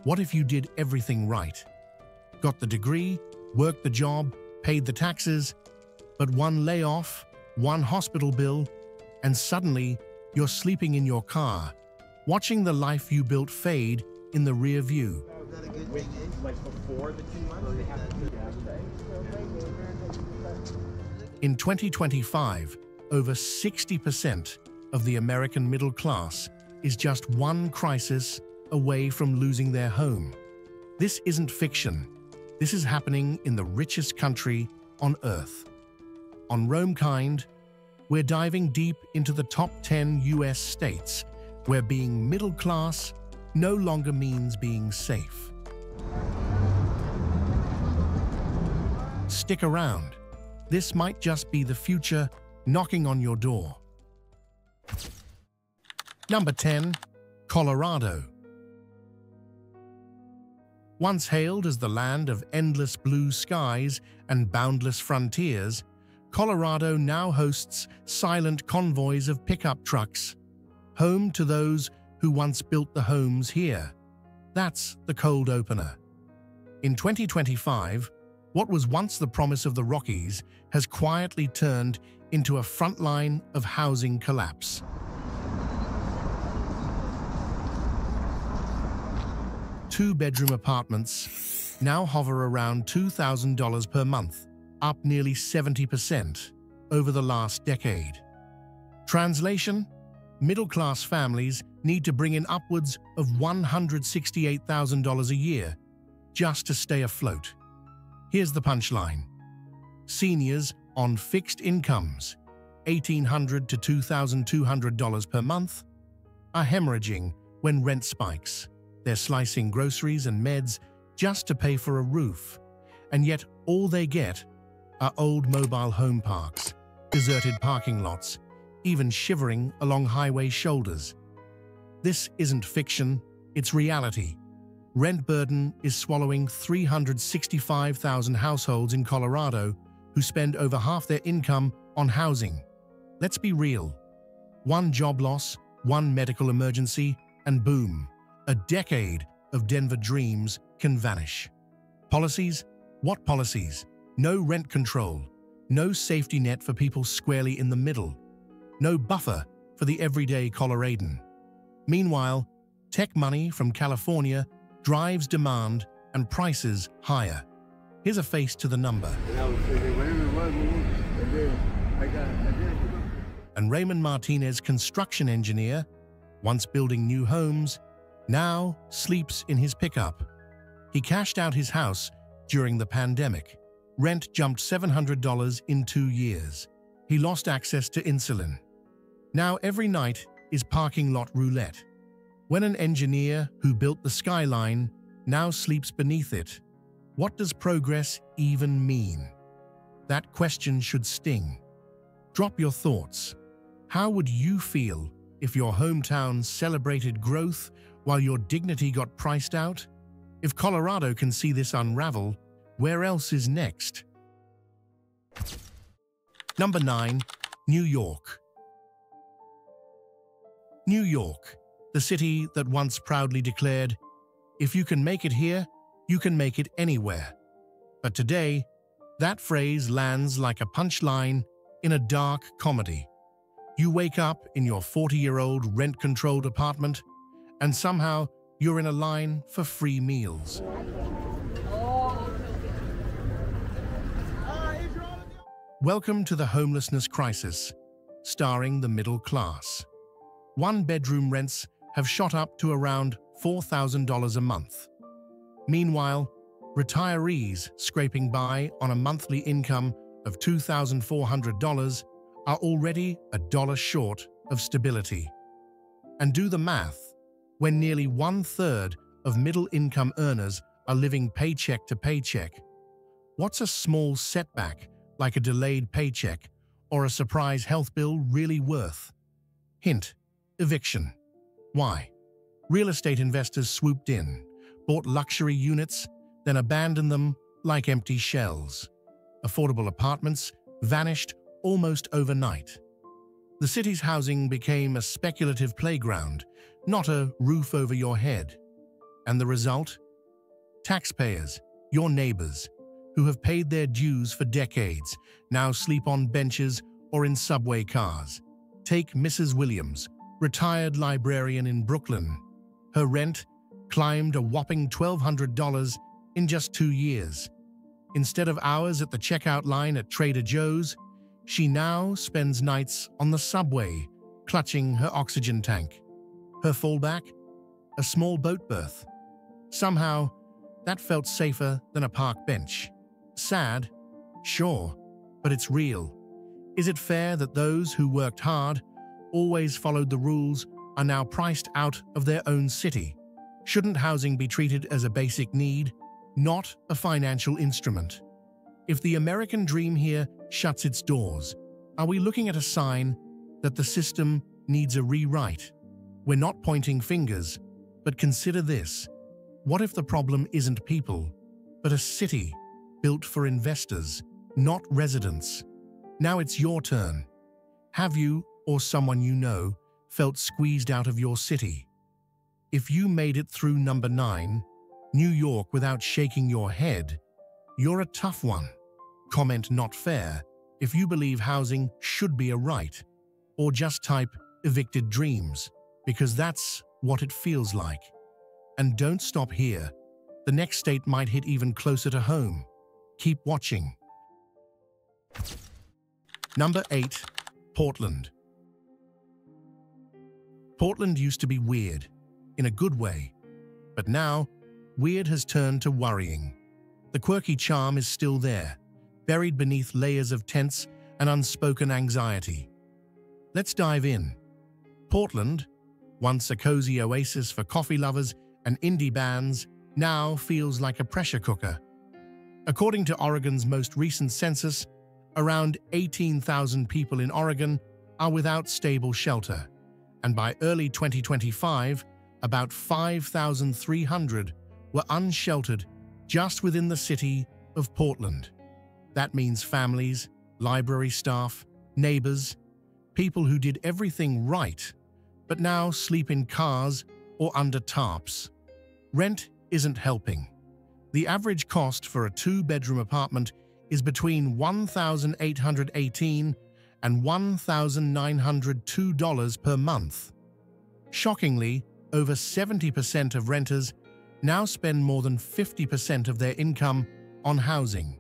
What if you did everything right? Got the degree, worked the job, paid the taxes, but one layoff, one hospital bill, and suddenly you're sleeping in your car, watching the life you built fade in the rear view. In 2025, over 60% of the American middle class is just one crisis away from losing their home. This isn't fiction. This is happening in the richest country on Earth. On Romekind, we're diving deep into the top 10 US states where being middle class no longer means being safe. Stick around. This might just be the future knocking on your door. Number 10. Colorado. Once hailed as the land of endless blue skies and boundless frontiers, Colorado now hosts silent convoys of pickup trucks, home to those who once built the homes here. That's the cold opener. In 2025, what was once the promise of the Rockies has quietly turned into a front line of housing collapse. Two-bedroom apartments now hover around $2,000 per month, up nearly 70% over the last decade. Translation: middle-class families need to bring in upwards of $168,000 a year just to stay afloat. Here's the punchline. Seniors on fixed incomes, $1,800 to $2,200 per month, are hemorrhaging when rent spikes. They're slicing groceries and meds just to pay for a roof, and yet all they get are old mobile home parks, deserted parking lots, even shivering along highway shoulders. This isn't fiction, it's reality. Rent burden is swallowing 365,000 households in Colorado who spend over half their income on housing. Let's be real. One job loss, one medical emergency, and boom, a decade of Denver dreams can vanish. Policies? What policies? No rent control, no safety net for people squarely in the middle, no buffer for the everyday Coloradan. Meanwhile, tech money from California drives demand and prices higher. Here's a face to the number. And Raymond Martinez, construction engineer, once building new homes, now sleeps in his pickup. He cashed out his house during the pandemic. Rent jumped $700 in 2 years. He lost access to insulin. Now every night is parking lot roulette. When an engineer who built the skyline now sleeps beneath it, what does progress even mean? That question should sting. Drop your thoughts. How would you feel if your hometown celebrated growth while your dignity got priced out? If Colorado can see this unravel, where else is next? Number 9. New York. New York, the city that once proudly declared, "If you can make it here, you can make it anywhere." But today, that phrase lands like a punchline in a dark comedy. You wake up in your 40-year-old rent-controlled apartment, and somehow you're in a line for free meals. Welcome to the homelessness crisis, starring the middle class. One-bedroom rents have shot up to around $4,000 a month. Meanwhile, retirees scraping by on a monthly income of $2,400 are already $1 short of stability. And do the math, when nearly 1/3 of middle-income earners are living paycheck to paycheck. What's a small setback like a delayed paycheck or a surprise health bill really worth? Hint: eviction. Why? Real estate investors swooped in, bought luxury units, then abandoned them like empty shells. Affordable apartments vanished almost overnight. The city's housing became a speculative playground, not a roof over your head. And the result? Taxpayers, your neighbors, who have paid their dues for decades, now sleep on benches or in subway cars. Take Mrs. Williams, retired librarian in Brooklyn. Her rent climbed a whopping $1,200 in just 2 years. Instead of hours at the checkout line at Trader Joe's, she now spends nights on the subway, clutching her oxygen tank. Her fallback? A small boat berth. Somehow, that felt safer than a park bench. Sad? Sure, but it's real. Is it fair that those who worked hard, always followed the rules, are now priced out of their own city? Shouldn't housing be treated as a basic need, not a financial instrument? If the American dream here shuts its doors, are we looking at a sign that the system needs a rewrite? We're not pointing fingers, but consider this. What if the problem isn't people, but a city built for investors, not residents? Now it's your turn. Have you, or someone you know, felt squeezed out of your city? If you made it through number 9, New York, without shaking your head, you're a tough one. Comment "not fair" if you believe housing should be a right, or just type "evicted dreams," because that's what it feels like. And don't stop here. The next state might hit even closer to home. Keep watching. Number 8. Portland. Portland used to be weird, in a good way, but now, weird has turned to worrying. The quirky charm is still there, buried beneath layers of tense and unspoken anxiety. Let's dive in. Portland, once a cozy oasis for coffee lovers and indie bands, now feels like a pressure cooker. According to Oregon's most recent census, around 18,000 people in Oregon are without stable shelter, and by early 2025, about 5,300 were unsheltered just within the city of Portland. That means families, library staff, neighbors, people who did everything right, but now sleep in cars or under tarps. Rent isn't helping. The average cost for a 2-bedroom apartment is between $1,818 and $1,902 per month. Shockingly, over 70% of renters now spend more than 50% of their income on housing.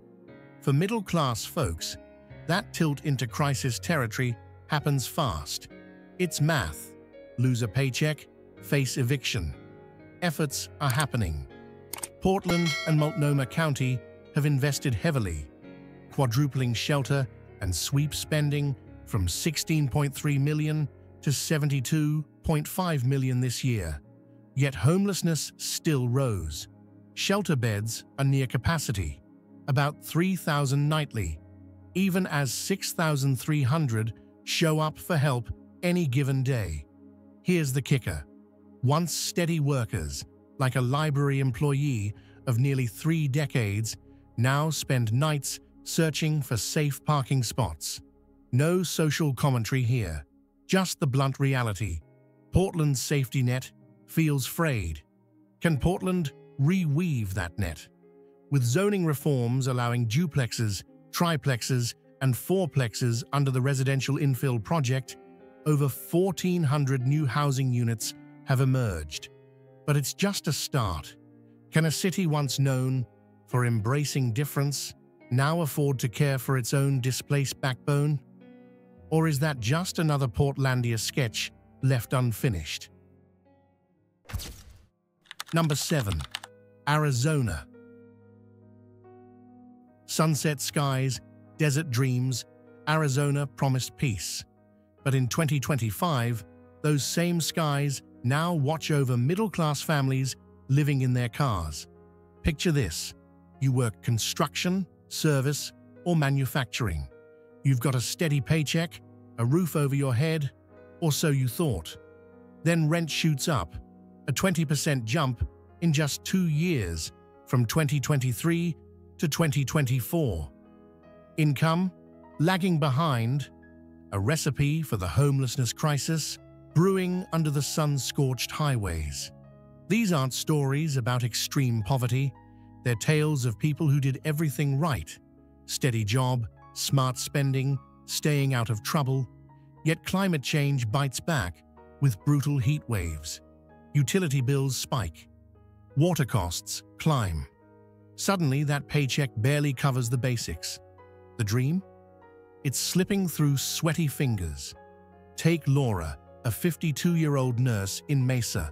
For middle-class folks, that tilt into crisis territory happens fast. It's math. Lose a paycheck, face eviction. Efforts are happening. Portland and Multnomah County have invested heavily, quadrupling shelter and sweep spending from $16.3 million to $72.5 million this year. Yet homelessness still rose. Shelter beds are near capacity, about 3,000 nightly, even as 6,300 show up for help any given day. Here's the kicker. Once steady workers, like a library employee of nearly 3 decades, now spend nights searching for safe parking spots. No social commentary here, just the blunt reality. Portland's safety net feels frayed. Can Portland reweave that net? With zoning reforms allowing duplexes, triplexes, and fourplexes under the residential infill project, over 1,400 new housing units have emerged. But it's just a start. Can a city once known for embracing difference now afford to care for its own displaced backbone? Or is that just another Portlandia sketch left unfinished? Number 7. Arizona. Sunset skies, desert dreams, Arizona promised peace. But in 2025, those same skies now watch over middle-class families living in their cars. Picture this. You work construction, service, or manufacturing. You've got a steady paycheck, a roof over your head, or so you thought. Then rent shoots up, a 20% jump in just 2 years, from 2023 to 2024. Income lagging behind, a recipe for the homelessness crisis brewing under the sun-scorched highways. These aren't stories about extreme poverty. They're tales of people who did everything right. Steady job, smart spending, staying out of trouble. Yet climate change bites back with brutal heat waves. Utility bills spike. Water costs climb. Suddenly, that paycheck barely covers the basics. The dream? It's slipping through sweaty fingers. Take Laura, a 52-year-old nurse in Mesa.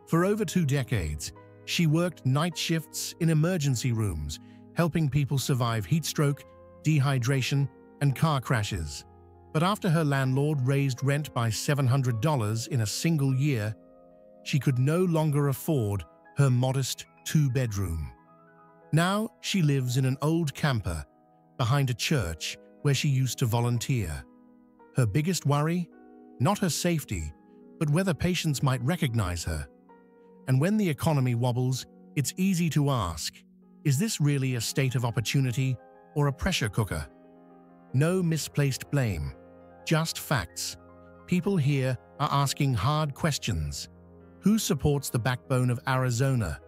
For over 2 decades, she worked night shifts in emergency rooms, helping people survive heat stroke, dehydration, and car crashes. But after her landlord raised rent by $700 in a single year, she could no longer afford her modest 2-bedroom. Now she lives in an old camper behind a church where she used to volunteer. Her biggest worry? Not her safety, but whether patients might recognize her. And when the economy wobbles, it's easy to ask, is this really a state of opportunity or a pressure cooker? No misplaced blame, just facts. People here are asking hard questions. Who supports the backbone of Arizona?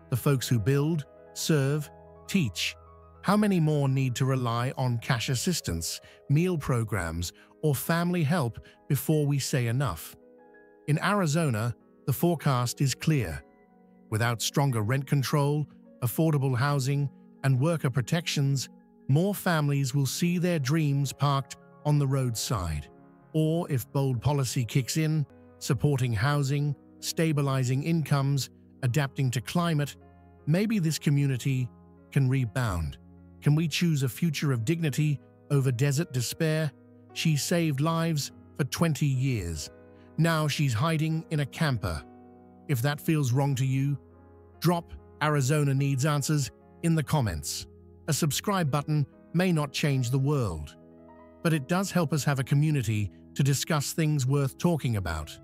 The folks who build, serve, teach. How many more need to rely on cash assistance, meal programs, or family help before we say enough? In Arizona, the forecast is clear. Without stronger rent control, affordable housing, and worker protections, more families will see their dreams parked on the roadside. Or if bold policy kicks in, supporting housing, stabilizing incomes, adapting to climate, maybe this community can rebound. Can we choose a future of dignity over desert despair? She saved lives for 20 years. Now she's hiding in a camper. If that feels wrong to you, drop "Arizona Needs Answers" in the comments. A subscribe button may not change the world, but it does help us have a community to discuss things worth talking about.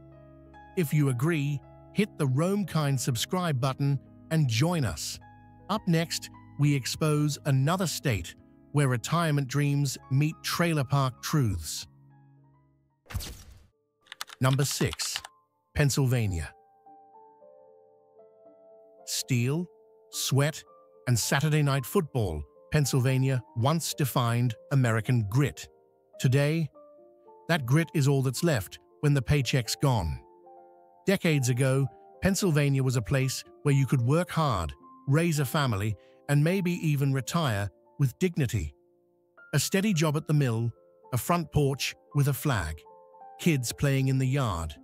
If you agree, hit the Roam Kind subscribe button and join us. Up next, we expose another state where retirement dreams meet trailer park truths. Number 6. Pennsylvania. Steel, sweat, and Saturday night football, Pennsylvania once defined American grit. Today, that grit is all that's left when the paycheck's gone. Decades ago, Pennsylvania was a place where you could work hard, raise a family, and maybe even retire with dignity. A steady job at the mill, a front porch with a flag, kids playing in the yard.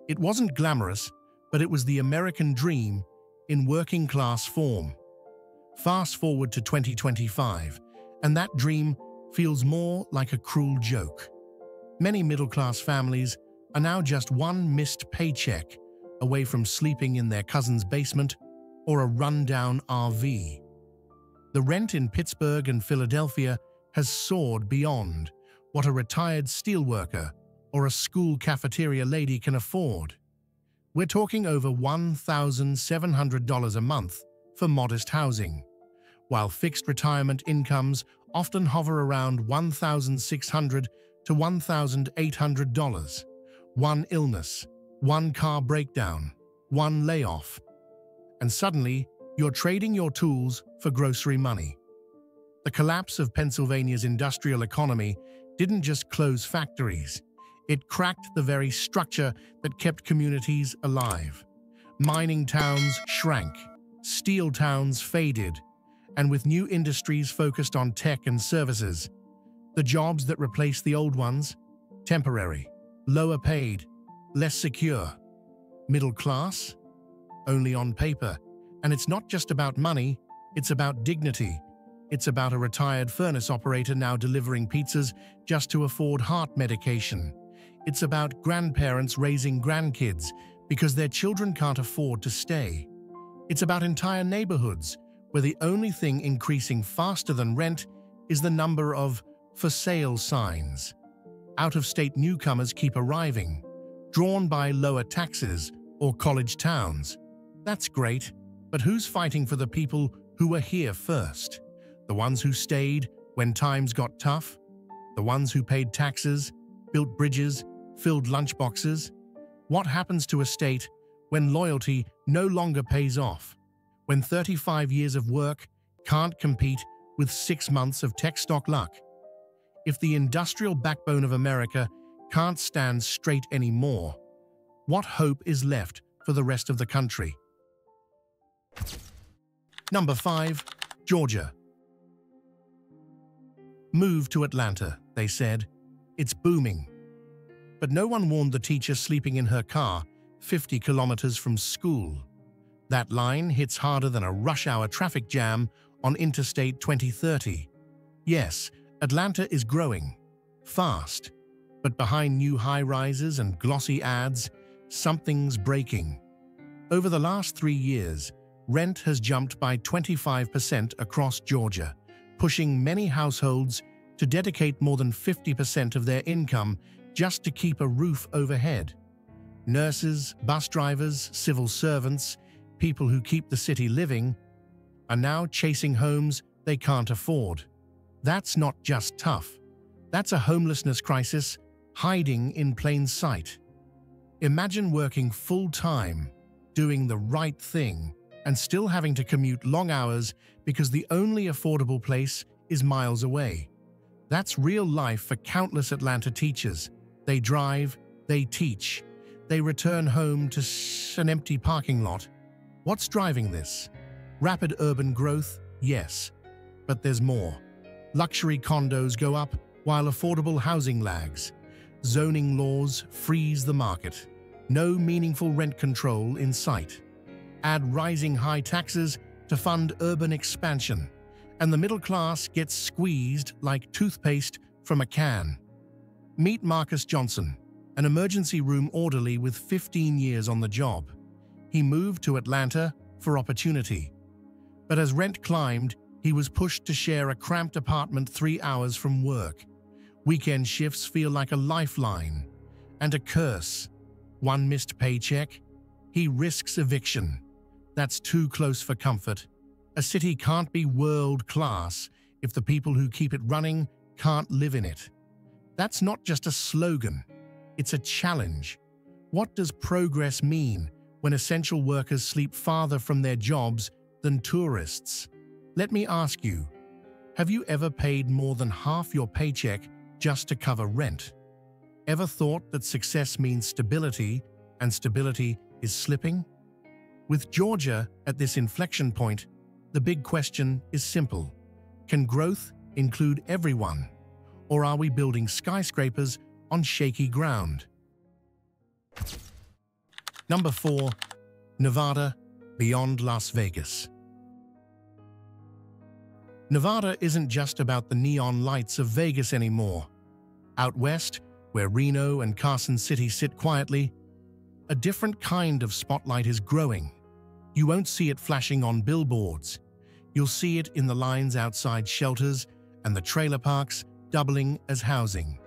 It wasn't glamorous, but it was the American dream in working-class form. Fast forward to 2025, and that dream feels more like a cruel joke. Many middle-class families are now just one missed paycheck away from sleeping in their cousin's basement or a rundown RV. The rent in Pittsburgh and Philadelphia has soared beyond what a retired steelworker or a school cafeteria lady can afford. We're talking over $1,700 a month for modest housing, while fixed retirement incomes often hover around $1,600 to $1,800. One illness, one car breakdown, one layoff, and suddenly you're trading your tools for grocery money. The collapse of Pennsylvania's industrial economy didn't just close factories, it cracked the very structure that kept communities alive. Mining towns shrank, steel towns faded, and with new industries focused on tech and services, the jobs that replaced the old ones, temporary, lower paid, less secure. Middle class? Only on paper. And it's not just about money, it's about dignity. It's about a retired furnace operator now delivering pizzas just to afford heart medication. It's about grandparents raising grandkids because their children can't afford to stay. It's about entire neighborhoods where the only thing increasing faster than rent is the number of "for sale" signs. Out-of-state newcomers keep arriving, drawn by lower taxes or college towns. That's great, but who's fighting for the people who were here first? The ones who stayed when times got tough? The ones who paid taxes, built bridges, filled lunchboxes? What happens to a state when loyalty no longer pays off, when 35 years of work can't compete with 6 months of tech stock luck. If the industrial backbone of America can't stand straight anymore, what hope is left for the rest of the country? Number 5. Georgia. Move to Atlanta, they said. It's booming. But no one warned the teacher sleeping in her car 50 kilometers from school. That line hits harder than a rush-hour traffic jam on Interstate 2030. Yes, Atlanta is growing. Fast. But behind new high-rises and glossy ads, something's breaking. Over the last 3 years, rent has jumped by 25% across Georgia, pushing many households to dedicate more than 50% of their income just to keep a roof overhead. Nurses, bus drivers, civil servants, people who keep the city living, are now chasing homes they can't afford. That's not just tough. That's a homelessness crisis hiding in plain sight. Imagine working full-time, doing the right thing, and still having to commute long hours because the only affordable place is miles away. That's real life for countless Atlanta teachers. They drive, they teach, they return home to an empty parking lot. What's driving this? Rapid urban growth? Yes. But there's more. Luxury condos go up while affordable housing lags. Zoning laws freeze the market. No meaningful rent control in sight. Add rising high taxes to fund urban expansion, and the middle class gets squeezed like toothpaste from a can. Meet Marcus Johnson, an emergency room orderly with 15 years on the job. He moved to Atlanta for opportunity. But as rent climbed, he was pushed to share a cramped apartment 3 hours from work. Weekend shifts feel like a lifeline and a curse. One missed paycheck, he risks eviction. That's too close for comfort. A city can't be world-class if the people who keep it running can't live in it. That's not just a slogan, it's a challenge. What does progress mean when essential workers sleep farther from their jobs than tourists? Let me ask you, have you ever paid more than half your paycheck just to cover rent? Ever thought that success means stability and stability is slipping? With Georgia at this inflection point, the big question is simple. Can growth include everyone? Or are we building skyscrapers on shaky ground? Number 4. Nevada, beyond Las Vegas. Nevada isn't just about the neon lights of Vegas anymore. Out west, where Reno and Carson City sit quietly, a different kind of spotlight is growing. You won't see it flashing on billboards. You'll see it in the lines outside shelters and the trailer parks doubling as housing.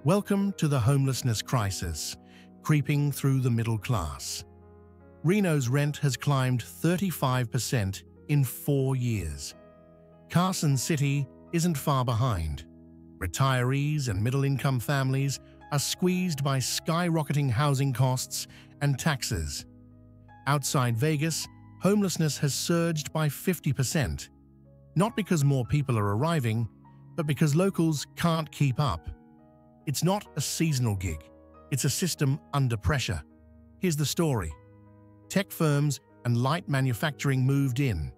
Welcome to the homelessness crisis, creeping through the middle class. Reno's rent has climbed 35% in 4 years. Carson City isn't far behind. Retirees and middle-income families are squeezed by skyrocketing housing costs and taxes. Outside Vegas, homelessness has surged by 50%, not because more people are arriving, but because locals can't keep up. It's not a seasonal gig, it's a system under pressure. Here's the story. Tech firms and light manufacturing moved in.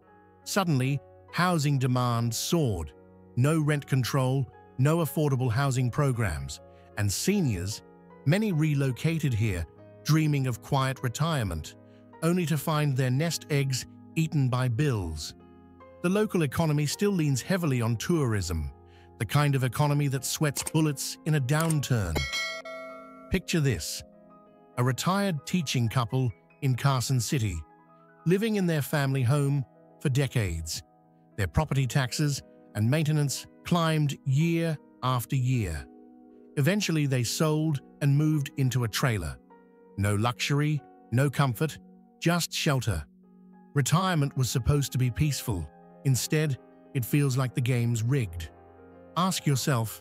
Suddenly, housing demand soared. No rent control, no affordable housing programs, and seniors, many relocated here, dreaming of quiet retirement, only to find their nest eggs eaten by bills. The local economy still leans heavily on tourism, the kind of economy that sweats bullets in a downturn. Picture this: a retired teaching couple in Carson City, living in their family home for decades. Their property taxes and maintenance climbed year after year. Eventually, they sold and moved into a trailer. No luxury, no comfort, just shelter. Retirement was supposed to be peaceful. Instead, it feels like the game's rigged. Ask yourself,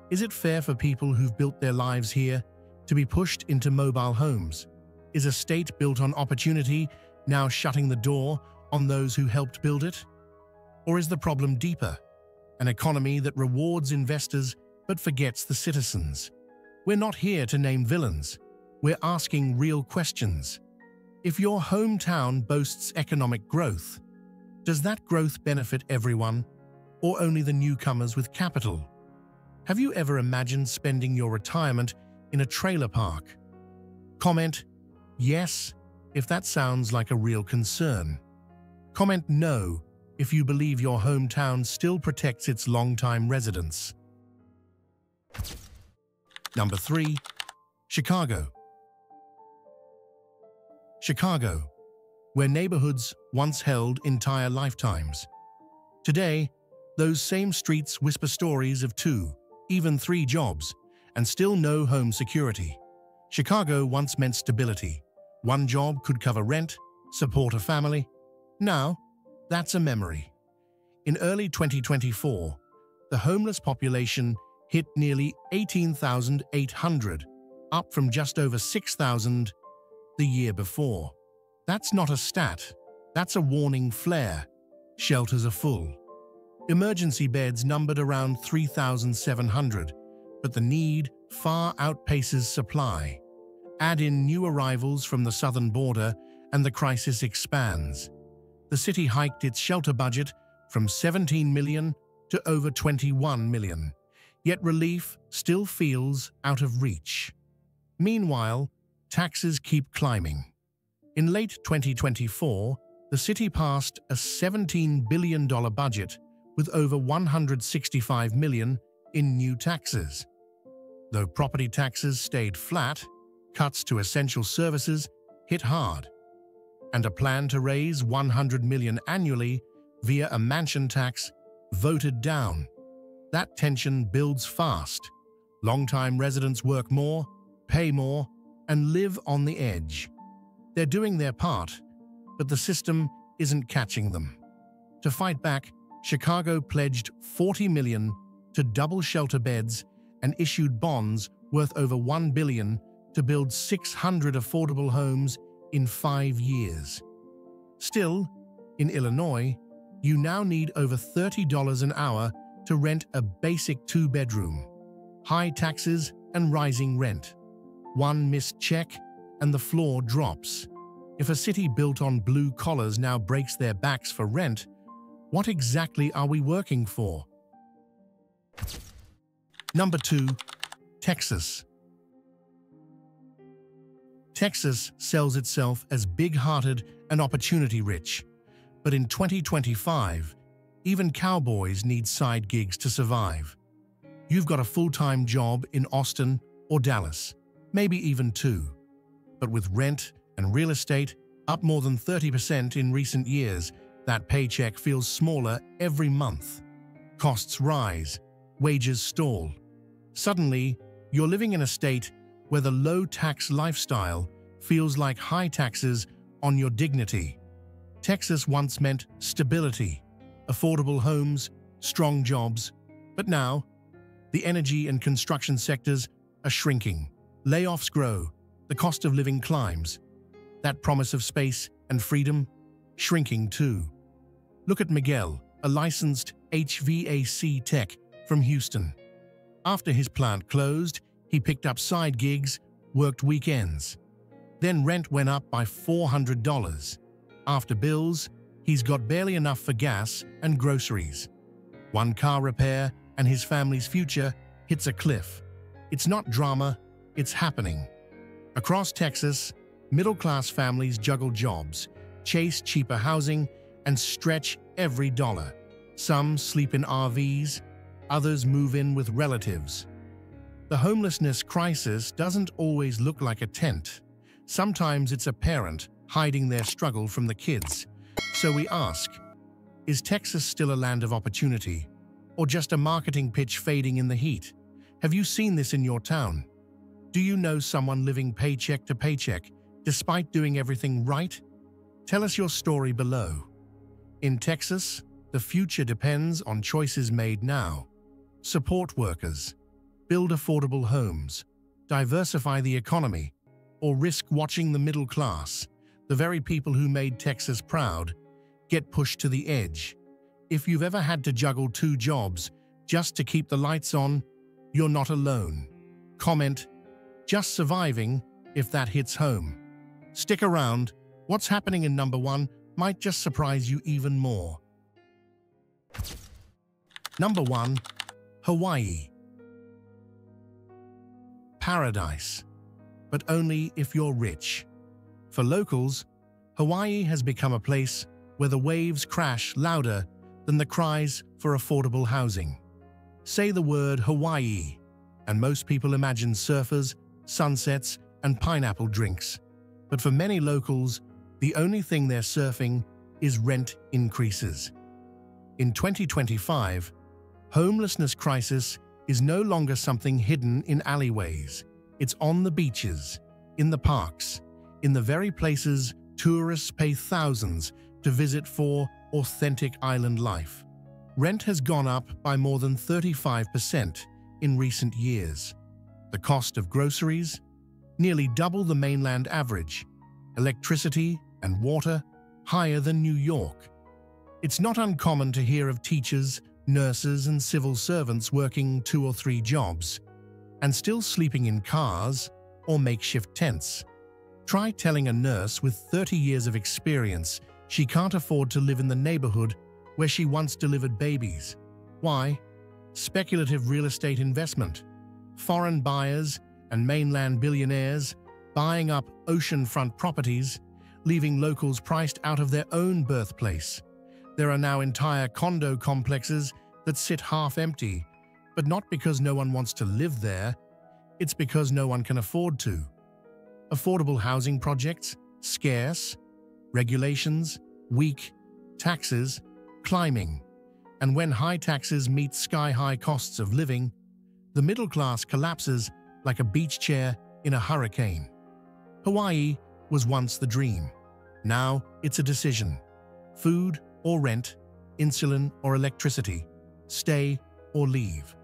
is it fair for people who've built their lives here to be pushed into mobile homes? Is a state built on opportunity now shutting the door on those who helped build it? Or is the problem deeper? An economy that rewards investors but forgets the citizens. We're not here to name villains. We're asking real questions. If your hometown boasts economic growth, does that growth benefit everyone, or only the newcomers with capital? Have you ever imagined spending your retirement in a trailer park? Comment yes if that sounds like a real concern. Comment no if you believe your hometown still protects its longtime residents. Number 3. Chicago. Chicago, where neighborhoods once held entire lifetimes. Today, those same streets whisper stories of 2, even 3 jobs, and still no home security. Chicago once meant stability. One job could cover rent, support a family. Now, that's a memory. In early 2024, the homeless population hit nearly 18,800, up from just over 6,000 the year before. That's not a stat, that's a warning flare. Shelters are full. Emergency beds numbered around 3,700, but the need far outpaces supply. Add in new arrivals from the southern border and the crisis expands. The city hiked its shelter budget from 17 million to over 21 million, yet relief still feels out of reach. Meanwhile, taxes keep climbing. In late 2024, the city passed a $17 billion budget with over $165 million in new taxes. Though property taxes stayed flat, cuts to essential services hit hard, and a plan to raise $100 million annually via a mansion tax voted down. That tension builds fast. Longtime residents work more, pay more, and live on the edge. They're doing their part, but the system isn't catching them. To fight back, Chicago pledged $40 million to double shelter beds and issued bonds worth over $1 billion to build 600 affordable homes in 5 years. Still, in Illinois, you now need over $30 an hour to rent a basic 2-bedroom. High taxes and rising rent. One missed check and the floor drops. If a city built on blue collars now breaks their backs for rent, what exactly are we working for? Number 2. Texas. Texas sells itself as big-hearted and opportunity-rich, but in 2025, even cowboys need side gigs to survive. You've got a full-time job in Austin or Dallas, maybe even 2. But with rent and real estate up more than 30% in recent years, that paycheck feels smaller every month. Costs rise, wages stall. Suddenly, you're living in a state where the low-tax lifestyle feels like high taxes on your dignity. Texas once meant stability, affordable homes, strong jobs, but now, the energy and construction sectors are shrinking. Layoffs grow, the cost of living climbs. That promise of space and freedom, shrinking too. Look at Miguel, a licensed HVAC tech from Houston. After his plant closed, he picked up side gigs, worked weekends. Then rent went up by $400. After bills, he's got barely enough for gas and groceries. One car repair and his family's future hits a cliff. It's not drama, it's happening. Across Texas, middle-class families juggle jobs, chase cheaper housing, and stretch every dollar. Some sleep in RVs, others move in with relatives. The homelessness crisis doesn't always look like a tent. Sometimes it's a parent hiding their struggle from the kids. So we ask, is Texas still a land of opportunity, or just a marketing pitch fading in the heat? Have you seen this in your town? Do you know someone living paycheck to paycheck, despite doing everything right? Tell us your story below. In Texas, the future depends on choices made now. Support workers, build affordable homes, diversify the economy, or risk watching the middle class, the very people who made Texas proud, get pushed to the edge. If you've ever had to juggle 2 jobs just to keep the lights on, you're not alone. Comment, "Just surviving," if that hits home. Stick around. What's happening in number 1 might just surprise you even more. Number 1. Hawaii. Paradise, but only if you're rich. For locals, Hawaii has become a place where the waves crash louder than the cries for affordable housing. Say the word Hawaii, and most people imagine surfers, sunsets, and pineapple drinks. But for many locals, the only thing they're surfing is rent increases. In 2025, homelessness crisis is no longer something hidden in alleyways. It's on the beaches, in the parks, in the very places tourists pay thousands to visit for authentic island life. Rent has gone up by more than 35% in recent years. The cost of groceries, nearly double the mainland average. Electricity and water, higher than New York. It's not uncommon to hear of teachers, nurses, and civil servants working 2 or 3 jobs and still sleeping in cars or makeshift tents. Try telling a nurse with 30 years of experience she can't afford to live in the neighborhood where she once delivered babies. Why? Speculative real estate investment. Foreign buyers and mainland billionaires buying up oceanfront properties, leaving locals priced out of their own birthplace. There are now entire condo complexes that sit half empty, but not because no one wants to live there, it's because no one can afford to. Affordable housing projects, scarce, regulations, weak, taxes, climbing. And when high taxes meet sky-high costs of living, the middle class collapses like a beach chair in a hurricane. Hawaii was once the dream. Now it's a decision. Food or rent, insulin or electricity, stay or leave.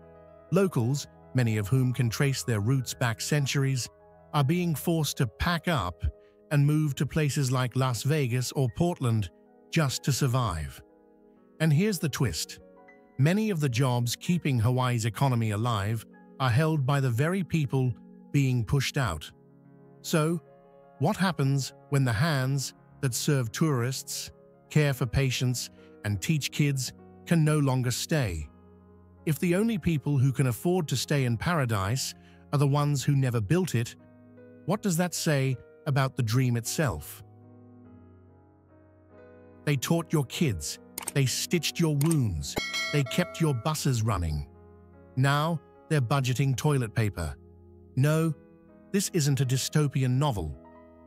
Locals, many of whom can trace their roots back centuries, are being forced to pack up and move to places like Las Vegas or Portland just to survive. And here's the twist. Many of the jobs keeping Hawaii's economy alive are held by the very people being pushed out. So, what happens when the hands that serve tourists, care for patients, and teach kids can no longer stay? If the only people who can afford to stay in paradise are the ones who never built it, what does that say about the dream itself? They taught your kids, they stitched your wounds, they kept your buses running. Now they're budgeting toilet paper. No, this isn't a dystopian novel.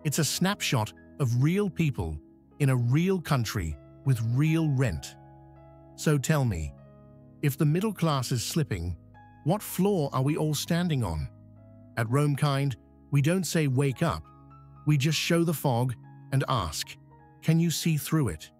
It's a snapshot of real people in a real country with real rent. So tell me, if the middle class is slipping, what floor are we all standing on? At Romekind, we don't say wake up. We just show the fog and ask, can you see through it?